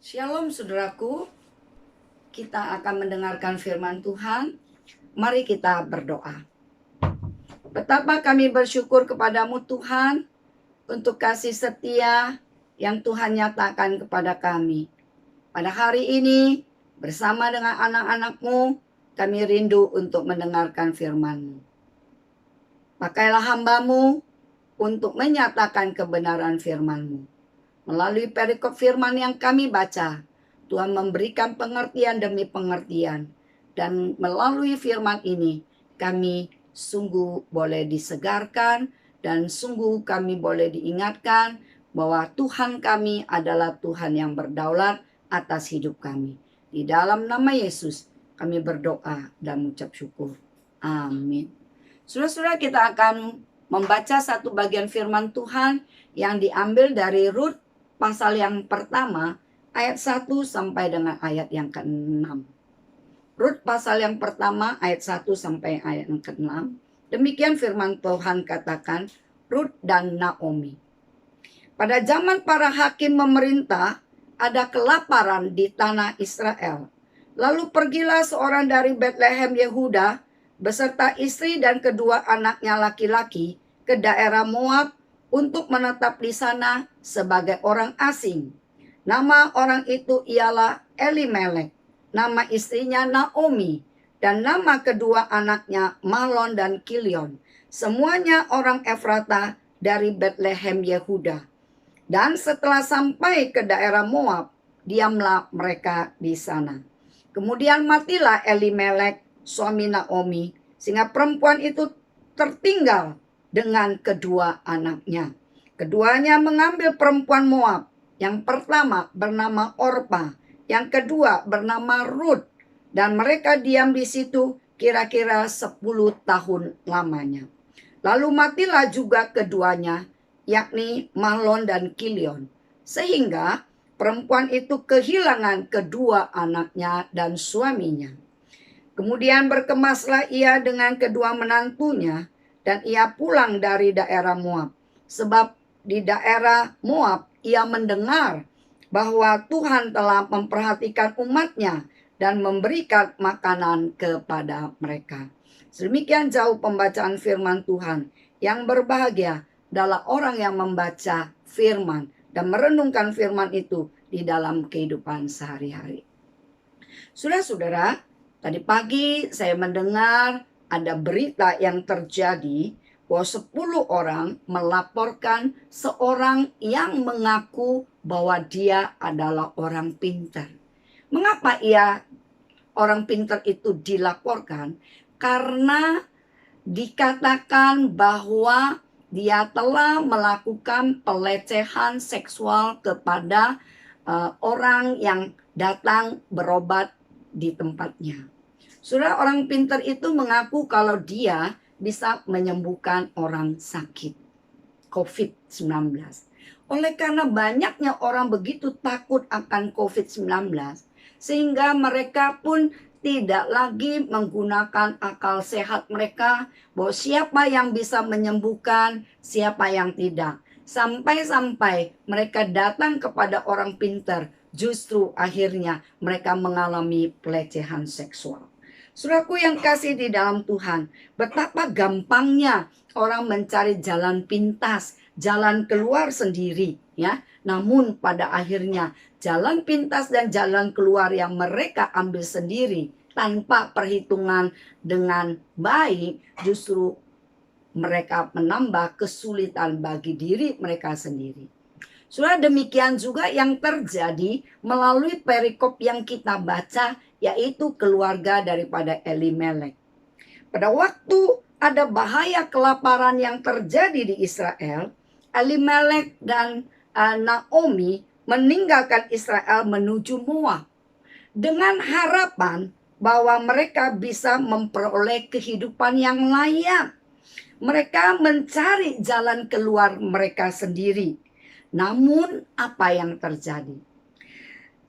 Shalom saudaraku, kita akan mendengarkan firman Tuhan. Mari kita berdoa. Betapa kami bersyukur kepadamu Tuhan untuk kasih setia yang Tuhan nyatakan kepada kami. Pada hari ini bersama dengan anak-anak-Mu, kami rindu untuk mendengarkan firman-Mu. Pakailah hamba-Mu untuk menyatakan kebenaran firman-Mu. Melalui perikop firman yang kami baca, Tuhan memberikan pengertian demi pengertian. Dan melalui firman ini, kami sungguh boleh disegarkan dan sungguh kami boleh diingatkan bahwa Tuhan kami adalah Tuhan yang berdaulat atas hidup kami. Di dalam nama Yesus, kami berdoa dan mengucap syukur. Amin. Saudara-saudara, kita akan membaca satu bagian firman Tuhan yang diambil dari Rut pasal yang pertama ayat 1 sampai dengan ayat yang ke-6. Rut pasal yang pertama ayat 1 sampai ayat yang ke-6. Demikian firman Tuhan katakan, Rut dan Naomi. Pada zaman para hakim memerintah, ada kelaparan di tanah Israel. Lalu pergilah seorang dari Betlehem Yehuda beserta istri dan kedua anaknya laki-laki ke daerah Moab untuk menetap di sana sebagai orang asing. Nama orang itu ialah Elimelek, nama istrinya Naomi, dan nama kedua anaknya Mahlon dan Kilion. Semuanya orang Efrata dari Betlehem Yehuda. Dan setelah sampai ke daerah Moab, diamlah mereka di sana. Kemudian matilah Elimelek, suami Naomi, sehingga perempuan itu tertinggal dengan kedua anaknya. Keduanya mengambil perempuan Moab. Yang pertama bernama Orpa, yang kedua bernama Rut, dan mereka diam di situ kira-kira 10 tahun lamanya. Lalu matilah juga keduanya, yakni Mahlon dan Kilion, sehingga perempuan itu kehilangan kedua anaknya dan suaminya. Kemudian berkemaslah ia dengan kedua menantunya, dan ia pulang dari daerah Moab. Sebab di daerah Moab ia mendengar bahwa Tuhan telah memperhatikan umatnya dan memberikan makanan kepada mereka. Sedemikian jauh pembacaan firman Tuhan. Yang berbahagia adalah orang yang membaca firman dan merenungkan firman itu di dalam kehidupan sehari-hari. Saudara-saudara, tadi pagi saya mendengar ada berita yang terjadi bahwa 10 orang melaporkan seorang yang mengaku bahwa dia adalah orang pintar. Mengapa orang pintar itu dilaporkan? Karena dikatakan bahwa dia telah melakukan pelecehan seksual kepada orang yang datang berobat di tempatnya. Saudara, orang pintar itu mengaku kalau dia bisa menyembuhkan orang sakit COVID-19. Oleh karena banyaknya orang begitu takut akan COVID-19, sehingga mereka pun tidak lagi menggunakan akal sehat mereka, bahwa siapa yang bisa menyembuhkan, siapa yang tidak. Sampai-sampai mereka datang kepada orang pintar, justru akhirnya mereka mengalami pelecehan seksual. Saudaraku yang kasih di dalam Tuhan, betapa gampangnya orang mencari jalan pintas, jalan keluar sendiri, ya. Namun pada akhirnya jalan pintas dan jalan keluar yang mereka ambil sendiri tanpa perhitungan dengan baik, justru mereka menambah kesulitan bagi diri mereka sendiri. Saudara, demikian juga yang terjadi melalui perikop yang kita baca, yaitu keluarga daripada Elimelek. Pada waktu ada bahaya kelaparan yang terjadi di Israel, Elimelek dan Naomi meninggalkan Israel menuju Moab dengan harapan bahwa mereka bisa memperoleh kehidupan yang layak. Mereka mencari jalan keluar mereka sendiri. Namun apa yang terjadi?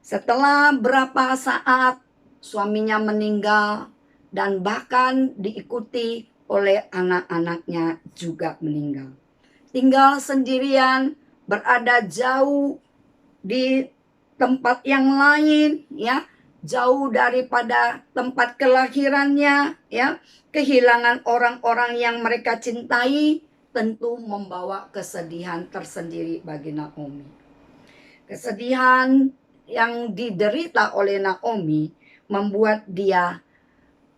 Setelah berapa saat suaminya meninggal dan bahkan diikuti oleh anak-anaknya juga meninggal. Tinggal sendirian, berada jauh di tempat yang lain, ya, jauh daripada tempat kelahirannya, ya, kehilangan orang-orang yang mereka cintai, tentu membawa kesedihan tersendiri bagi Naomi. Kesedihan yang diderita oleh Naomi membuat dia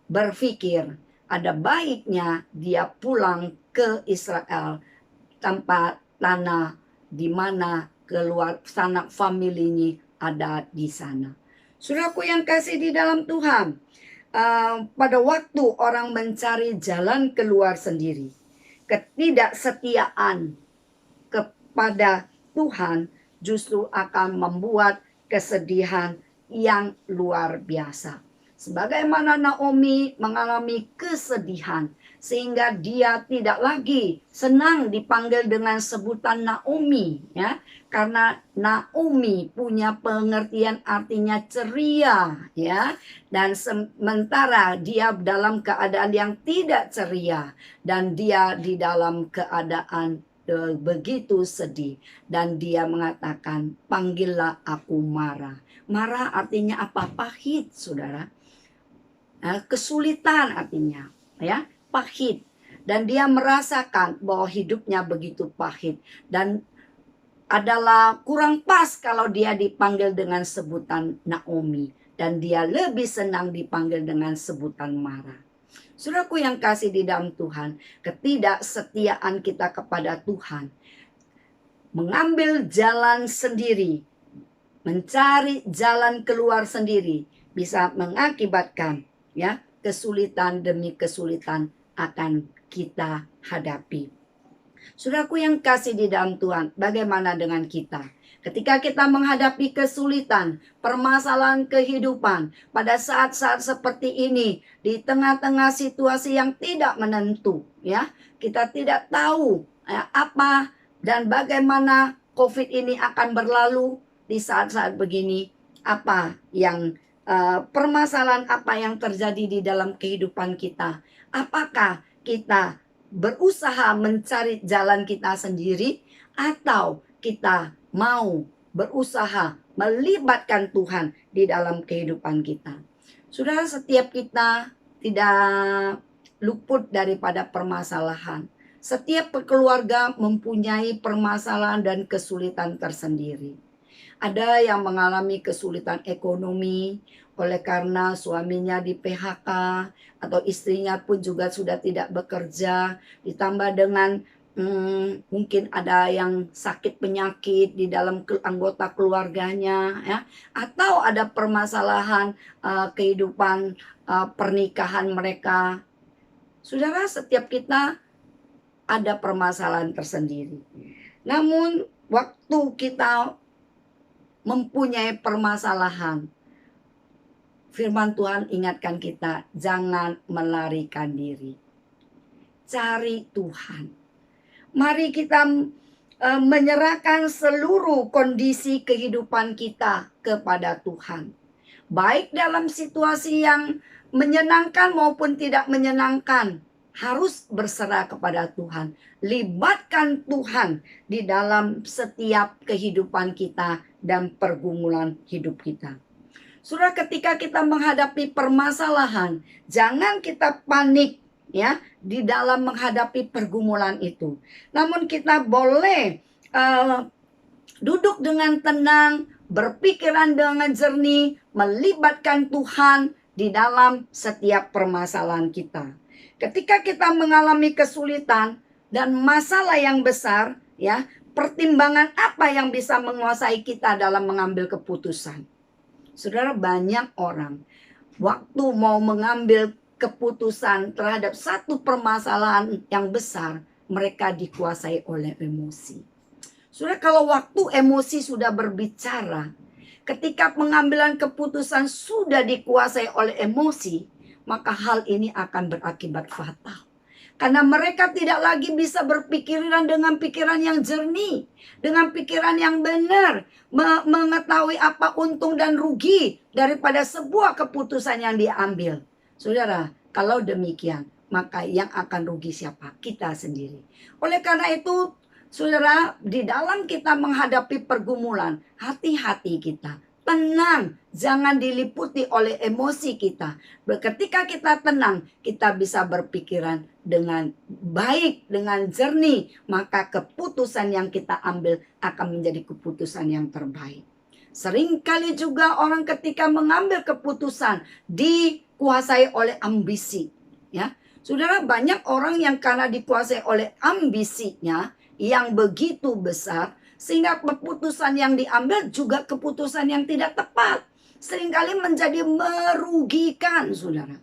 berpikir ada baiknya dia pulang ke Israel, tempat tanah di mana keluar sanak familinya ada di sana. Saudaraku yang kasih di dalam Tuhan, pada waktu orang mencari jalan keluar sendiri, ketidaksetiaan kepada Tuhan justru akan membuat kesedihan yang luar biasa. Sebagaimana Naomi mengalami kesedihan sehingga dia tidak lagi senang dipanggil dengan sebutan Naomi, ya, karena Naomi punya pengertian artinya ceria, ya, dan sementara dia dalam keadaan yang tidak ceria dan dia di dalam keadaan begitu sedih, dan dia mengatakan, panggillah aku Mara. Mara artinya apa? Pahit, saudara. Kesulitan artinya, ya, pahit. Dan dia merasakan bahwa hidupnya begitu pahit dan adalah kurang pas kalau dia dipanggil dengan sebutan Naomi, dan dia lebih senang dipanggil dengan sebutan Mara. Saudaraku yang kasih di dalam Tuhan, ketidaksetiaan kita kepada Tuhan, mengambil jalan sendiri, mencari jalan keluar sendiri, bisa mengakibatkan, ya, kesulitan demi kesulitan akan kita hadapi. Saudaraku yang kasih di dalam Tuhan, bagaimana dengan kita? Ketika kita menghadapi kesulitan, permasalahan kehidupan, pada saat-saat seperti ini, di tengah-tengah situasi yang tidak menentu, ya, kita tidak tahu apa dan bagaimana COVID ini akan berlalu di saat-saat begini, apa yang permasalahan apa yang terjadi di dalam kehidupan kita. Apakah kita berusaha mencari jalan kita sendiri atau kita mau berusaha melibatkan Tuhan di dalam kehidupan kita? Saudara, setiap kita tidak luput daripada permasalahan. Setiap keluarga mempunyai permasalahan dan kesulitan tersendiri. Ada yang mengalami kesulitan ekonomi oleh karena suaminya di PHK atau istrinya pun juga sudah tidak bekerja, ditambah dengan mungkin ada yang sakit penyakit di dalam anggota keluarganya, ya, atau ada permasalahan kehidupan pernikahan mereka. Saudara, setiap kita ada permasalahan tersendiri. Namun waktu kita mempunyai permasalahan, firman Tuhan ingatkan kita, jangan melarikan diri. Cari Tuhan. Mari kita menyerahkan seluruh kondisi kehidupan kita kepada Tuhan. Baik dalam situasi yang menyenangkan maupun tidak menyenangkan, harus berserah kepada Tuhan. Libatkan Tuhan di dalam setiap kehidupan kita dan pergumulan hidup kita. Saudara, ketika kita menghadapi permasalahan, jangan kita panik, ya, di dalam menghadapi pergumulan itu. Namun kita boleh duduk dengan tenang, berpikiran dengan jernih, melibatkan Tuhan di dalam setiap permasalahan kita. Ketika kita mengalami kesulitan dan masalah yang besar, ya, pertimbangan apa yang bisa menguasai kita dalam mengambil keputusan? Saudara, banyak orang waktu mau mengambil keputusan terhadap satu permasalahan yang besar, mereka dikuasai oleh emosi. Saudara, kalau waktu emosi sudah berbicara, ketika pengambilan keputusan sudah dikuasai oleh emosi, maka hal ini akan berakibat fatal. Karena mereka tidak lagi bisa berpikiran dengan pikiran yang jernih, dengan pikiran yang benar, mengetahui apa untung dan rugi daripada sebuah keputusan yang diambil. Saudara, kalau demikian, maka yang akan rugi siapa? Kita sendiri. Oleh karena itu, saudara, di dalam kita menghadapi pergumulan, hati-hati kita. tenang, jangan diliputi oleh emosi kita. Ketika kita tenang, kita bisa berpikiran dengan baik, dengan jernih, maka keputusan yang kita ambil akan menjadi keputusan yang terbaik. Seringkali juga orang ketika mengambil keputusan dikuasai oleh ambisi, ya. Saudara, banyak orang yang karena dikuasai oleh ambisinya yang begitu besar, sehingga keputusan yang diambil juga keputusan yang tidak tepat. Seringkali menjadi merugikan, saudara.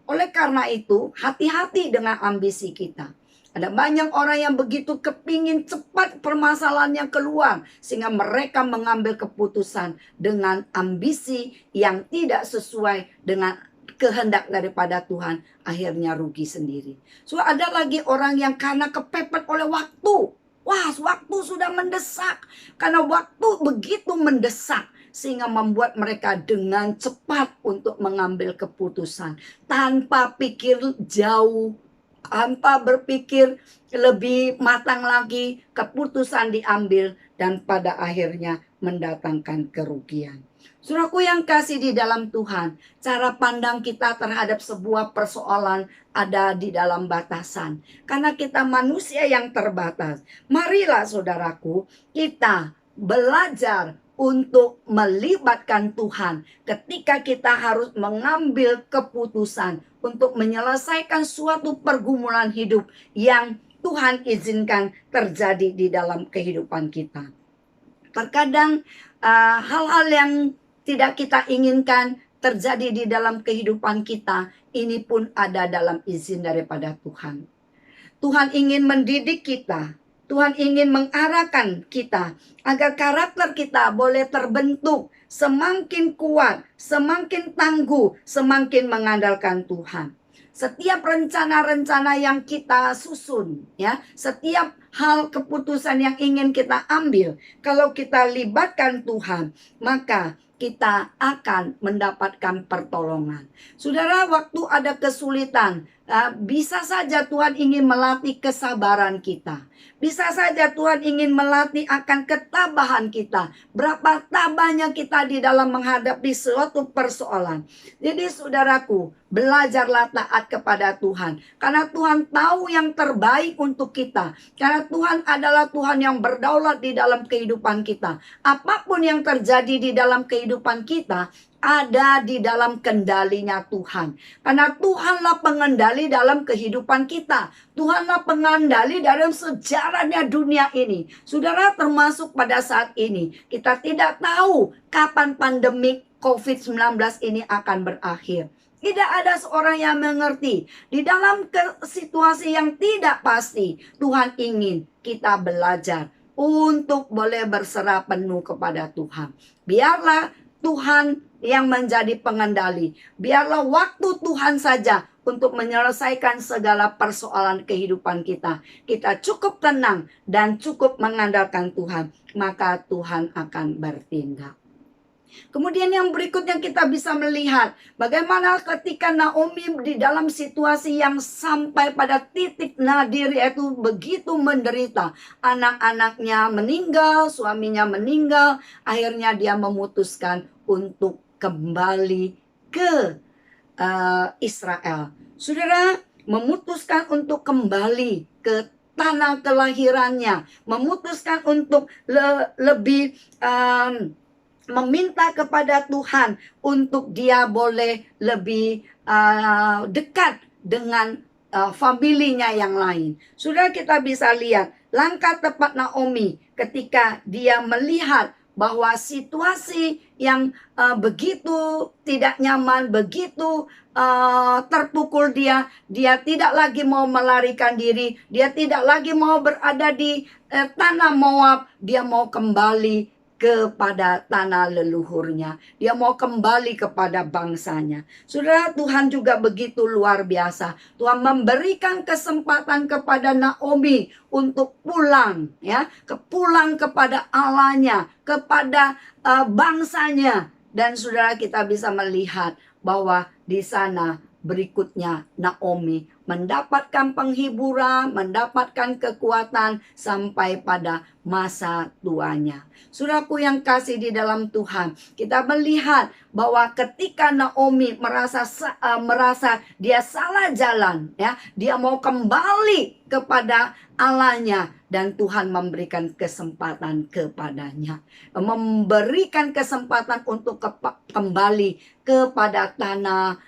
Oleh karena itu, hati-hati dengan ambisi kita. Ada banyak orang yang begitu kepingin cepat permasalahannya keluar, sehingga mereka mengambil keputusan dengan ambisi yang tidak sesuai dengan kehendak daripada Tuhan, akhirnya rugi sendiri. So, ada lagi orang yang karena kepepet oleh waktu. Wah, waktu sudah mendesak. Karena waktu begitu mendesak, sehingga membuat mereka dengan cepat untuk mengambil keputusan. Tanpa pikir jauh, tanpa berpikir lebih matang lagi, keputusan diambil dan pada akhirnya mendatangkan kerugian. Saudaraku yang kasih di dalam Tuhan, cara pandang kita terhadap sebuah persoalan ada di dalam batasan. Karena kita manusia yang terbatas. Marilah saudaraku, kita belajar untuk melibatkan Tuhan ketika kita harus mengambil keputusan untuk menyelesaikan suatu pergumulan hidup yang Tuhan izinkan terjadi di dalam kehidupan kita. Terkadang hal-hal yang tidak kita inginkan terjadi di dalam kehidupan kita, ini pun ada dalam izin daripada Tuhan. Tuhan ingin mendidik kita, Tuhan ingin mengarahkan kita agar karakter kita boleh terbentuk semakin kuat, semakin tangguh, semakin mengandalkan Tuhan. Setiap rencana-rencana yang kita susun, ya, setiap hal keputusan yang ingin kita ambil, kalau kita libatkan Tuhan, maka kita akan mendapatkan pertolongan. Saudara, waktu ada kesulitan, bisa saja Tuhan ingin melatih kesabaran kita. Bisa saja Tuhan ingin melatih akan ketabahan kita. Berapa tabahnya kita di dalam menghadapi suatu persoalan. Jadi saudaraku, belajarlah taat kepada Tuhan. Karena Tuhan tahu yang terbaik untuk kita. Karena Tuhan adalah Tuhan yang berdaulat di dalam kehidupan kita. Apapun yang terjadi di dalam kehidupan kita, ada di dalam kendalinya Tuhan. Karena Tuhanlah pengendali dalam kehidupan kita. Tuhanlah pengendali dalam sejarahnya dunia ini. Saudara, termasuk pada saat ini, kita tidak tahu kapan pandemi COVID-19 ini akan berakhir. Tidak ada seorang yang mengerti. Di dalam situasi yang tidak pasti, Tuhan ingin kita belajar untuk boleh berserah penuh kepada Tuhan. Biarlah Tuhan yang menjadi pengendali. Biarlah waktu Tuhan saja untuk menyelesaikan segala persoalan kehidupan kita. Kita cukup tenang dan cukup mengandalkan Tuhan, maka Tuhan akan bertindak. Kemudian yang berikutnya kita bisa melihat bagaimana ketika Naomi di dalam situasi yang sampai pada titik nadir, yaitu begitu menderita. Anak-anaknya meninggal, suaminya meninggal, akhirnya dia memutuskan untuk kembali ke Israel. Saudara, memutuskan untuk kembali ke tanah kelahirannya, memutuskan untuk lebih meminta kepada Tuhan untuk dia boleh lebih dekat dengan familinya yang lain. Saudara, kita bisa lihat langkah tepat Naomi ketika dia melihat bahwa situasi yang begitu tidak nyaman, begitu terpukul dia tidak lagi mau melarikan diri, dia tidak lagi mau berada di tanah Moab, dia mau kembali kepada tanah leluhurnya. Dia mau kembali kepada bangsanya. Saudara, Tuhan juga begitu luar biasa. Tuhan memberikan kesempatan kepada Naomi untuk pulang, ya, pulang kepada Allahnya, kepada bangsanya. Dan saudara, kita bisa melihat bahwa di sana berikutnya Naomi mendapatkan penghiburan, mendapatkan kekuatan sampai pada masa tuanya. Saudaraku yang kasih di dalam Tuhan, kita melihat bahwa ketika Naomi merasa dia salah jalan, ya, dia mau kembali kepada Allahnya, dan Tuhan memberikan kesempatan kepadanya, memberikan kesempatan untuk kembali kepada tanah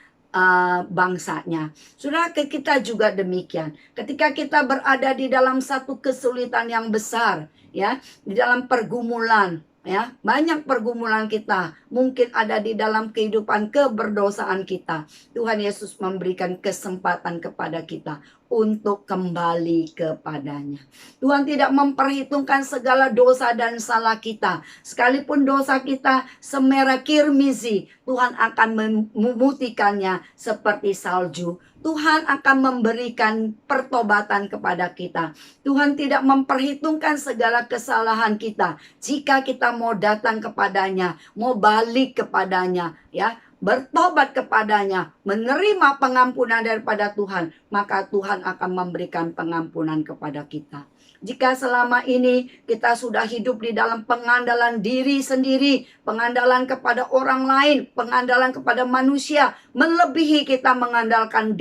bangsanya. Saudara, kita juga demikian. Ketika kita berada di dalam satu kesulitan yang besar, ya, di dalam pergumulan, ya, banyak pergumulan kita mungkin ada di dalam kehidupan keberdosaan kita. Tuhan Yesus memberikan kesempatan kepada kita untuk kembali kepadanya. Tuhan tidak memperhitungkan segala dosa dan salah kita. Sekalipun dosa kita semerah kirmizi, Tuhan akan memutihkannya seperti salju. Tuhan akan memberikan pertobatan kepada kita. Tuhan tidak memperhitungkan segala kesalahan kita. Jika kita mau datang kepadanya, mau balik kepadanya, ya, bertobat kepadanya, menerima pengampunan daripada Tuhan, maka Tuhan akan memberikan pengampunan kepada kita. Jika selama ini kita sudah hidup di dalam pengandalan diri sendiri, pengandalan kepada orang lain, pengandalan kepada manusia, melebihi kita mengandalkan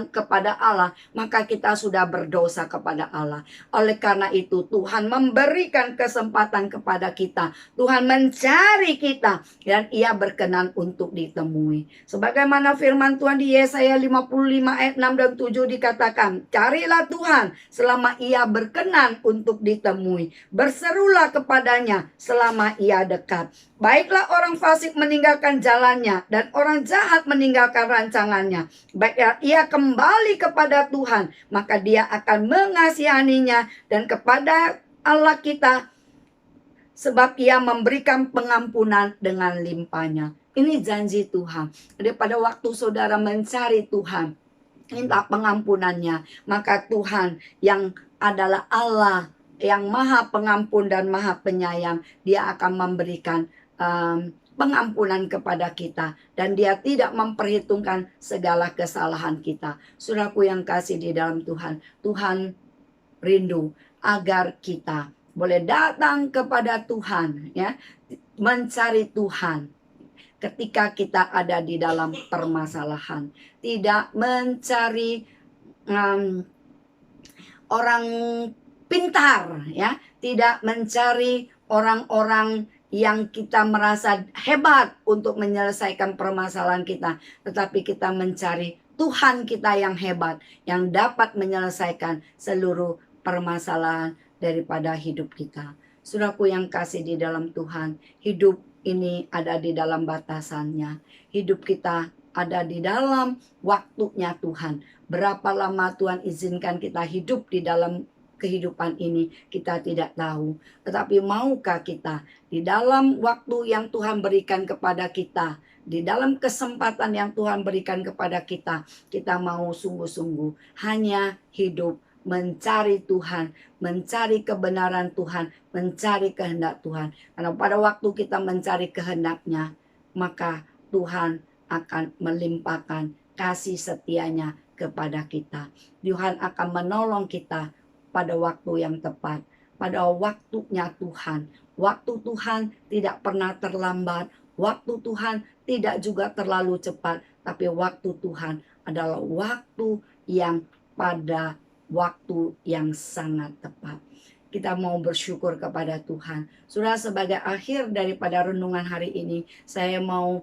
kepada Allah, maka kita sudah berdosa kepada Allah. Oleh karena itu Tuhan memberikan kesempatan kepada kita. Tuhan mencari kita dan Ia berkenan untuk ditemui. Sebagaimana firman Tuhan di Yesaya 55 ayat 6 dan 7 dikatakan, carilah Tuhan selama Ia berkenan untuk ditemui. Berserulah kepadanya selama Ia dekat. Baiklah orang fasik meninggalkan jalannya dan orang jahat meninggalkan rancangannya. Baiklah ia kembali kepada Tuhan, maka Dia akan mengasihaninya, dan kepada Allah kita, sebab Ia memberikan pengampunan dengan limpahnya. Ini janji Tuhan. Jadi pada waktu saudara mencari Tuhan, minta pengampunannya, maka Tuhan yang adalah Allah yang maha pengampun dan maha penyayang, Dia akan memberikan pengampunan kepada kita, dan Dia tidak memperhitungkan segala kesalahan kita. Saudaraku yang kasih di dalam Tuhan, Tuhan rindu agar kita boleh datang kepada Tuhan, ya, mencari Tuhan ketika kita ada di dalam permasalahan, tidak mencari orang pintar, ya, tidak mencari orang-orang yang kita merasa hebat untuk menyelesaikan permasalahan kita, tetapi kita mencari Tuhan kita yang hebat, yang dapat menyelesaikan seluruh permasalahan daripada hidup kita. Saudaraku yang kasih di dalam Tuhan, hidup ini ada di dalam batasannya. Hidup kita ada di dalam waktunya Tuhan. Berapa lama Tuhan izinkan kita hidup di dalam kehidupan ini, kita tidak tahu. Tetapi maukah kita di dalam waktu yang Tuhan berikan kepada kita, di dalam kesempatan yang Tuhan berikan kepada kita, kita mau sungguh-sungguh hanya hidup mencari Tuhan, mencari kebenaran Tuhan, mencari kehendak Tuhan. Karena pada waktu kita mencari kehendaknya, maka Tuhan akan melimpahkan kasih setianya kepada kita. Tuhan akan menolong kita pada waktu yang tepat, pada waktunya Tuhan. Waktu Tuhan tidak pernah terlambat, waktu Tuhan tidak juga terlalu cepat, tapi waktu Tuhan adalah waktu yang pada waktu yang sangat tepat. Kita mau bersyukur kepada Tuhan. Sudah sebagai akhir daripada renungan hari ini, saya mau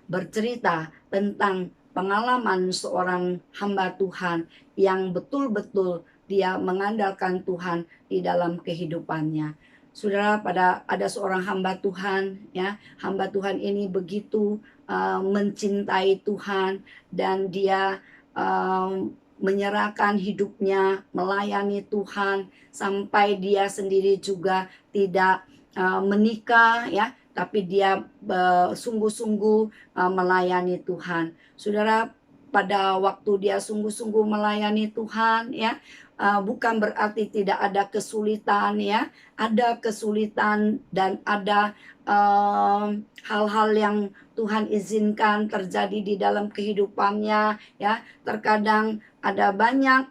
bercerita tentang pengalaman seorang hamba Tuhan yang betul-betul dia mengandalkan Tuhan di dalam kehidupannya. Saudara, ada seorang hamba Tuhan, ya, hamba Tuhan ini begitu mencintai Tuhan, dan dia menyerahkan hidupnya melayani Tuhan sampai dia sendiri juga tidak menikah, ya, tapi dia sungguh-sungguh melayani Tuhan. Saudara, pada waktu dia sungguh-sungguh melayani Tuhan, ya, bukan berarti tidak ada kesulitan ya. Ada kesulitan dan ada hal-hal yang Tuhan izinkan terjadi di dalam kehidupannya ya. Terkadang ada banyak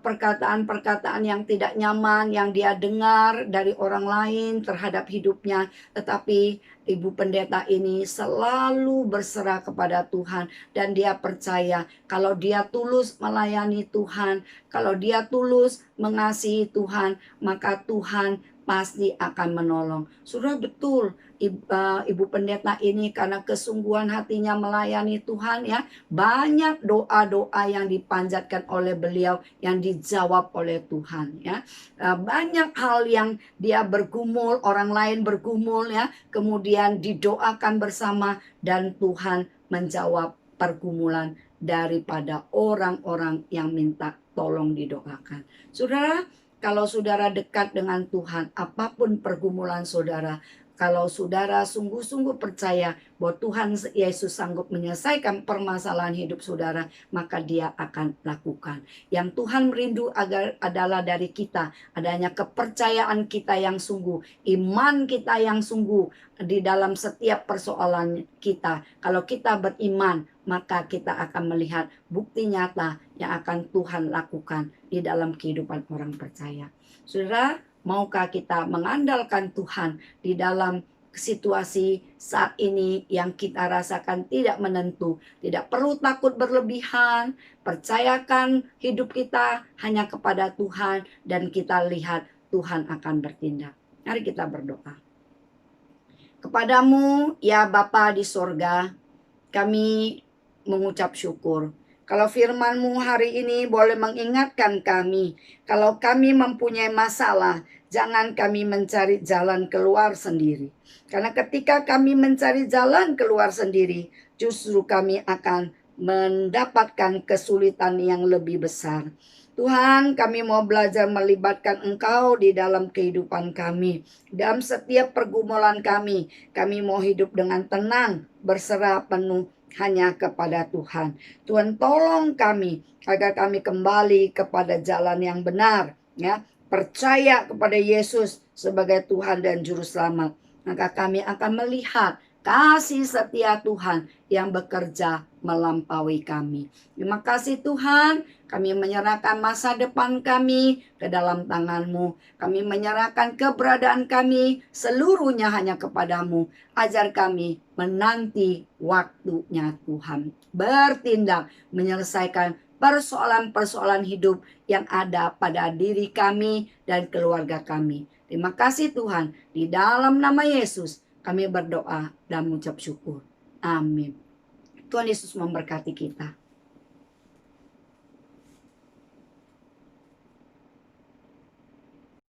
perkataan-perkataan yang tidak nyaman yang dia dengar dari orang lain terhadap hidupnya, tetapi ibu pendeta ini selalu berserah kepada Tuhan dan dia percaya kalau dia tulus melayani Tuhan, kalau dia tulus mengasihi Tuhan, maka Tuhan pasti akan menolong. Sudah betul ibu pendeta ini karena kesungguhan hatinya melayani Tuhan ya, banyak doa-doa yang dipanjatkan oleh beliau yang dijawab oleh Tuhan ya. Banyak hal yang dia bergumul, orang lain bergumul ya, kemudian didoakan bersama dan Tuhan menjawab pergumulan daripada orang-orang yang minta tolong didoakan. Saudara, kalau saudara dekat dengan Tuhan, apapun pergumulan saudara, kalau saudara sungguh-sungguh percaya bahwa Tuhan Yesus sanggup menyelesaikan permasalahan hidup saudara, maka dia akan lakukan. Yang Tuhan merindu adalah dari kita, adanya kepercayaan kita yang sungguh, iman kita yang sungguh di dalam setiap persoalan kita. Kalau kita beriman, maka kita akan melihat bukti nyata yang akan Tuhan lakukan di dalam kehidupan orang percaya. Saudara, maukah kita mengandalkan Tuhan di dalam situasi saat ini yang kita rasakan tidak menentu? Tidak perlu takut berlebihan, percayakan hidup kita hanya kepada Tuhan dan kita lihat Tuhan akan bertindak. Mari kita berdoa. Kepadamu ya Bapa di sorga, kami mengucap syukur. Kalau firman-Mu hari ini boleh mengingatkan kami, kalau kami mempunyai masalah, jangan kami mencari jalan keluar sendiri. Karena ketika kami mencari jalan keluar sendiri, justru kami akan mendapatkan kesulitan yang lebih besar. Tuhan, kami mau belajar melibatkan Engkau di dalam kehidupan kami. Dalam setiap pergumulan kami mau hidup dengan tenang, berserah penuh hanya kepada Tuhan. Tuhan tolong kami agar kami kembali kepada jalan yang benar ya, percaya kepada Yesus sebagai Tuhan dan juru selamat. Maka kami akan melihat kasih setia Tuhan yang bekerja melampaui kami. Terima kasih Tuhan, kami menyerahkan masa depan kami ke dalam tangan-Mu. Kami menyerahkan keberadaan kami seluruhnya hanya kepadamu. Ajar kami menanti waktunya Tuhan. Bertindak menyelesaikan persoalan-persoalan hidup yang ada pada diri kami dan keluarga kami. Terima kasih Tuhan. Di dalam nama Yesus kami berdoa dan mengucap syukur. Amin. Tuhan Yesus memberkati kita.